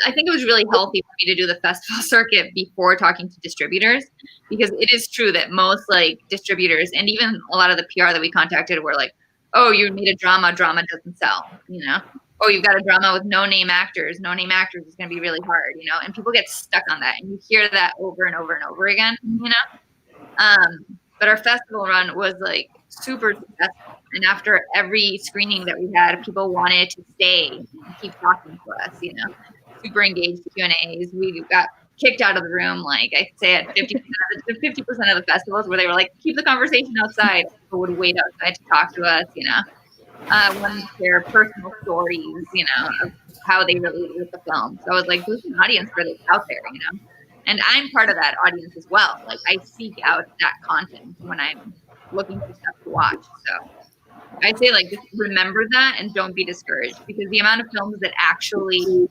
I think it was really healthy for me to do the festival circuit before talking to distributors, because it is true that most like distributors and even a lot of the PR that we contacted were like, oh, you need a drama doesn't sell, you know? Oh, you've got a drama with no name actors is going to be really hard, you know? And people get stuck on that, and you hear that over and over and over again, you know? But our festival run was like super successful. And after every screening that we had, people wanted to stay and keep talking to us, you know? Super engaged Q&As. We got kicked out of the room, like I say, at 50% of the festivals, where they were like, keep the conversation outside. People would wait outside to talk to us, you know. Wanted to share personal stories, you know, of how they related with the film. So I was like, there's an audience for this out there, you know. And I'm part of that audience as well. Like I seek out that content when I'm looking for stuff to watch. So I say like just remember that and don't be discouraged, because the amount of films that actually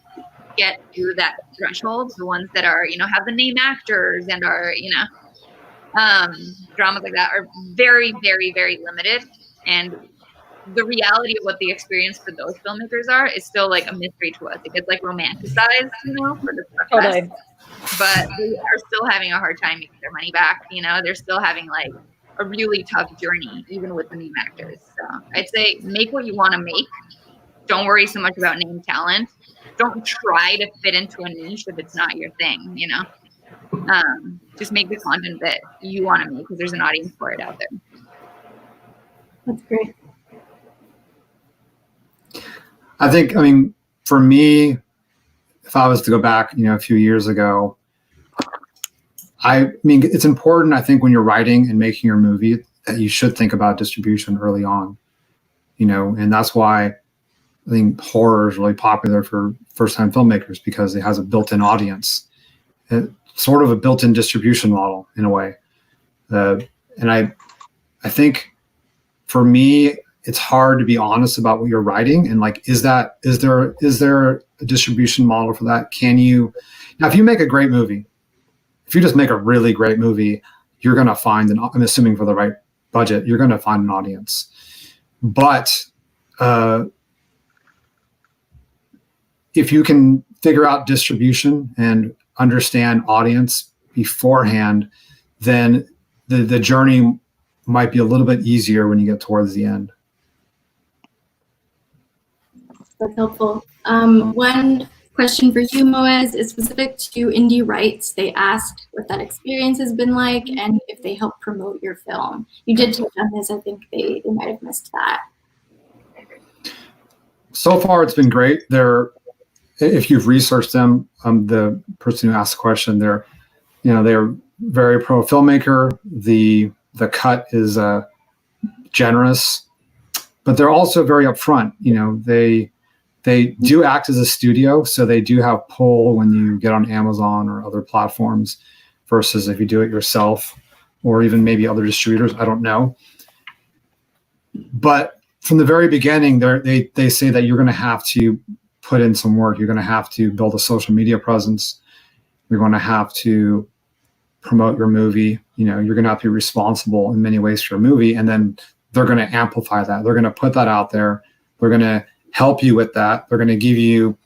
get through that threshold, the ones that are, you know, have the name actors and are, you know, dramas like that are very, very, very limited. And the reality of what the experience for those filmmakers are is still like a mystery to us. It gets like romanticized, you know, for the Totally. but they are still having a hard time making their money back. You know, they're still having like a really tough journey, even with the name actors. So I'd say make what you want to make. Don't worry so much about name talent. Don't try to fit into a niche if it's not your thing, you know. Just make the content that you want to make, because there's an audience for it out there. That's great. I think, I mean, for me, if I was to go back, you know, a few years ago, I mean, it's important, I think, when you're writing and making your movie, that you should think about distribution early on, you know, and that's why I think horror is really popular for first-time filmmakers, because it has a built-in audience, sort of a built-in distribution model in a way. And I think for me, it's hard to be honest about what you're writing, and like, is there a distribution model for that? Can you, now if you make a great movie, if you just make a really great movie, you're going to find I'm assuming for the right budget, you're going to find an audience. But if you can figure out distribution and understand audience beforehand, then the journey might be a little bit easier when you get towards the end. That's helpful. One question for you, Moez, is specific to indie rights. They asked what that experience has been like and if they help promote your film. You did touch on this. I think they might have missed that. So far, it's been great. If you've researched them, the person who asked the question, they're very pro filmmaker. The cut is generous, but they're also very upfront. They do act as a studio, so they do have pull when you get on Amazon or other platforms versus if you do it yourself or even maybe other distributors. I don't know. But from the very beginning, they say that you're going to have to put in some work. You're going to have to build a social media presence. You're going to have to promote your movie. You're going to have to be responsible in many ways for your movie. And then they're going to amplify that. They're going to put that out there. They're going to help you with that. They're going to give you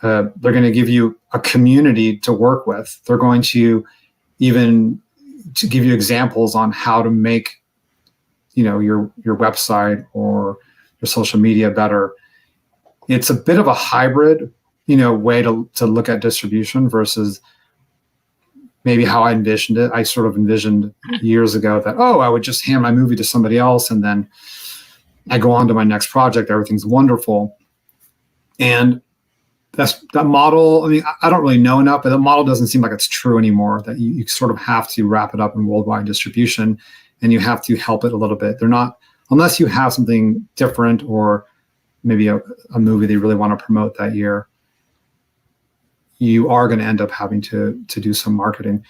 a community to work with. They're going to even to give you examples on how to make your website or your social media better. It's a bit of a hybrid way to look at distribution versus maybe how I envisioned it. I sort of envisioned years ago that I would just hand my movie to somebody else and then I go on to my next project. Everything's wonderful. And that model, I mean, I don't really know enough, but the model doesn't seem like it's true anymore, that you sort of have to wrap it up in worldwide distribution and you have to help it a little bit. They're not, unless you have something different or maybe a movie they really want to promote that year, you are going to end up having to do some marketing.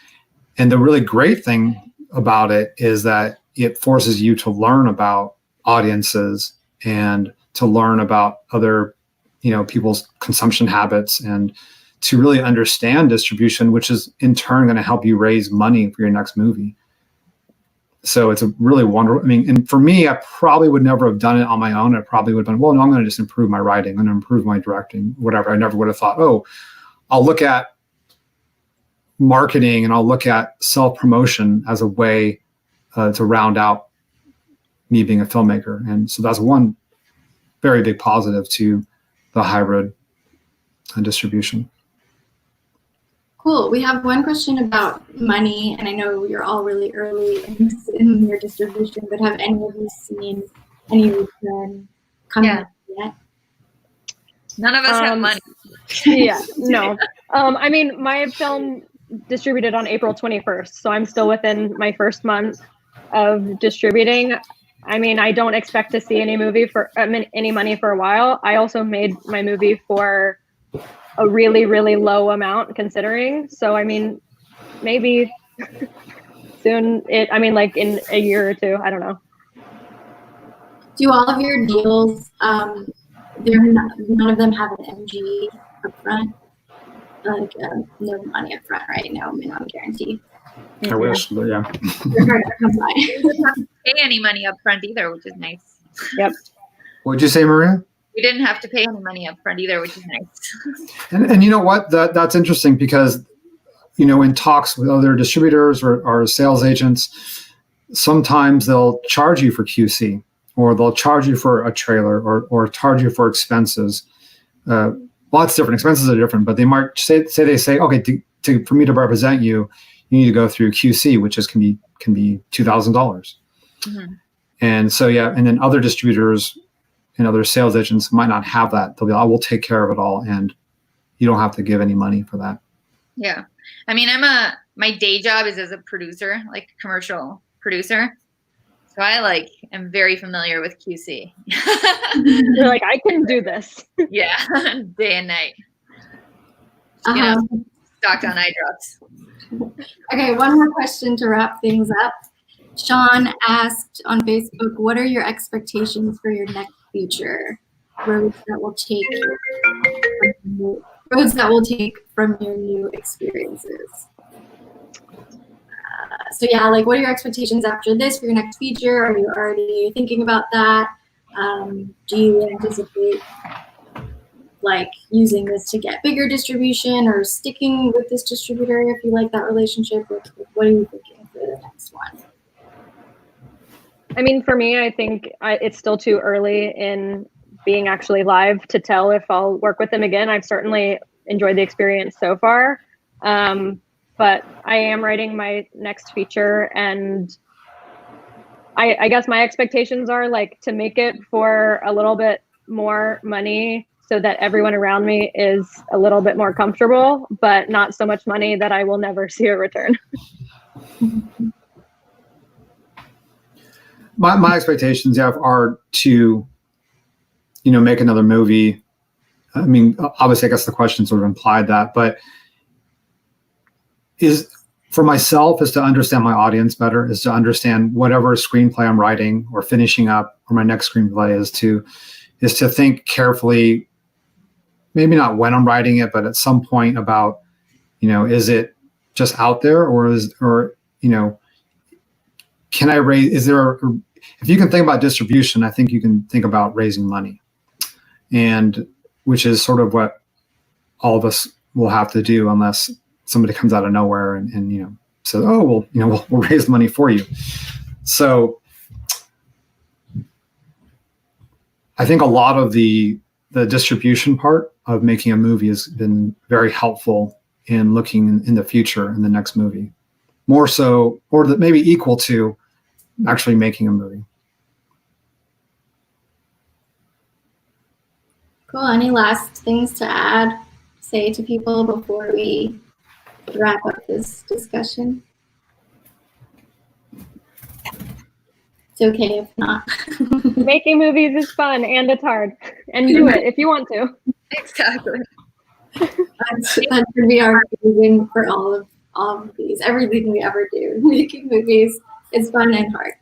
And the really great thing about it is that it forces you to learn about audiences and to learn about other people's consumption habits and to really understand distribution, which is in turn going to help you raise money for your next movie. So it's a really wonderful, and for me, I probably would never have done it on my own. I probably would have been, well, no, I'm going to just improve my writing. I'm going to improve my directing, whatever. I never would have thought, I'll look at marketing and I'll look at self-promotion as a way to round out me being a filmmaker. And so that's one very big positive to the hybrid distribution. Cool. We have one question about money, and I know you're all really early in your distribution, but have any of you seen any return coming up yet? None of us have money. Yeah, no. My film distributed on April 21st, so I'm still within my first month of distributing. I don't expect to see any money for a while. I also made my movie for a really, really low amount considering. So, maybe soon like in a year or two, I don't know. Do all of your deals, none of them have an MG up front? Like no money up front, right? No minimum guarantee. I wish, but yeah. They're hard to come by. We didn't have to pay any money up front either, which is nice. Yep. What'd you say, Maria? We didn't have to pay any money up front either, which is nice. And you know what? That's interesting because, in talks with other distributors or sales agents, sometimes they'll charge you for QC or they'll charge you for a trailer or charge you for expenses. Lots of different expenses are different, but they might say, okay, for me to represent you, you need to go through QC, which can be $2,000. Mm-hmm. And so, and then other distributors and other sales agents might not have that. They'll be like, I will take care of it all. And you don't have to give any money for that. Yeah. My day job is as a producer, like commercial producer. So I am very familiar with QC. You're like, I can do this. Yeah. Day and night. Stocked on eye drops. Okay, one more question to wrap things up. Sean asked on Facebook, what are your expectations for your next feature? Roads that will take from your new experiences. What are your expectations after this for your next feature? Are you already thinking about that? Do you anticipate using this to get bigger distribution or sticking with this distributor if you like that relationship? What are you thinking for the next one? For me, I think it's still too early in being actually live to tell if I'll work with them again. I've certainly enjoyed the experience so far. But I am writing my next feature, and I guess my expectations are like to make it for a little bit more money so that everyone around me is a little bit more comfortable, but not so much money that I will never see a return. My expectations are to, make another movie. I mean, obviously, I guess the question sort of implied that, but for myself is to understand my audience better, is to understand whatever screenplay I'm writing or finishing up, or my next screenplay is to think carefully, maybe not when I'm writing it, but at some point about, is it just out there, or can I raise, if you can think about distribution, I think you can think about raising money, and which is sort of what all of us will have to do unless somebody comes out of nowhere and says, oh, well, we'll raise money for you. So I think a lot of the distribution part of making a movie has been very helpful in looking in the future in the next movie, more so, or maybe equal to actually making a movie. Cool. Any last things to add, say to people before we wrap up this discussion? It's okay if not. Making movies is fun and it's hard, and do it if you want to. Exactly. That should be our reason for all of these, everything we ever do. Making movies is fun and hard.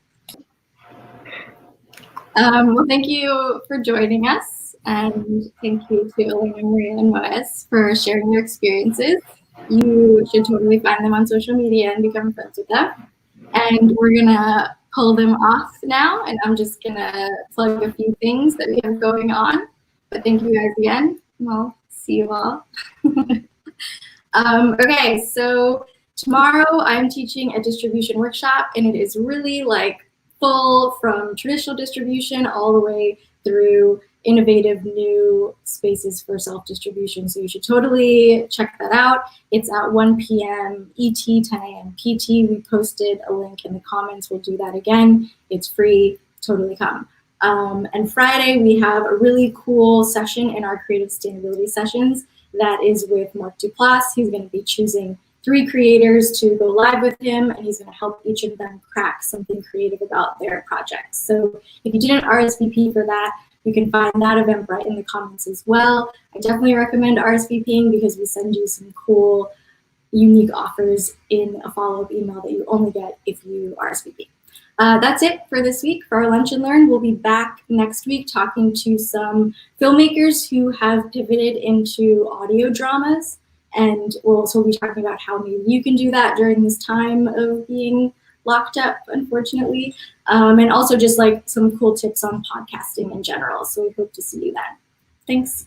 Well, thank you for joining us, and thank you to Elena, Maria, and Wes for sharing your experiences. You should totally find them on social media and become friends with them. And we're gonna pull them off now, and I'm just gonna plug a few things that we have going on. But thank you guys again. We'll see you all. Okay, so tomorrow I'm teaching a distribution workshop, and it is really like full from traditional distribution all the way through innovative new spaces for self-distribution. So you should totally check that out. It's at 1 p.m. ET, 10 a.m. PT. We posted a link in the comments. We'll do that again. It's free. Totally come. And Friday, we have a really cool session in our creative sustainability sessions that is with Mark Duplass. He's going to be choosing 3 creators to go live with him, and he's going to help each of them crack something creative about their projects. So if you didn't RSVP for that, you can find that event right in the comments as well. I definitely recommend RSVPing because we send you some cool, unique offers in a follow-up email that you only get if you RSVP. That's it for this week for our Lunch and Learn. We'll be back next week talking to some filmmakers who have pivoted into audio dramas. And we'll also be talking about how maybe you can do that during this time of being locked up, unfortunately. And also just like some cool tips on podcasting in general. So we hope to see you then. Thanks.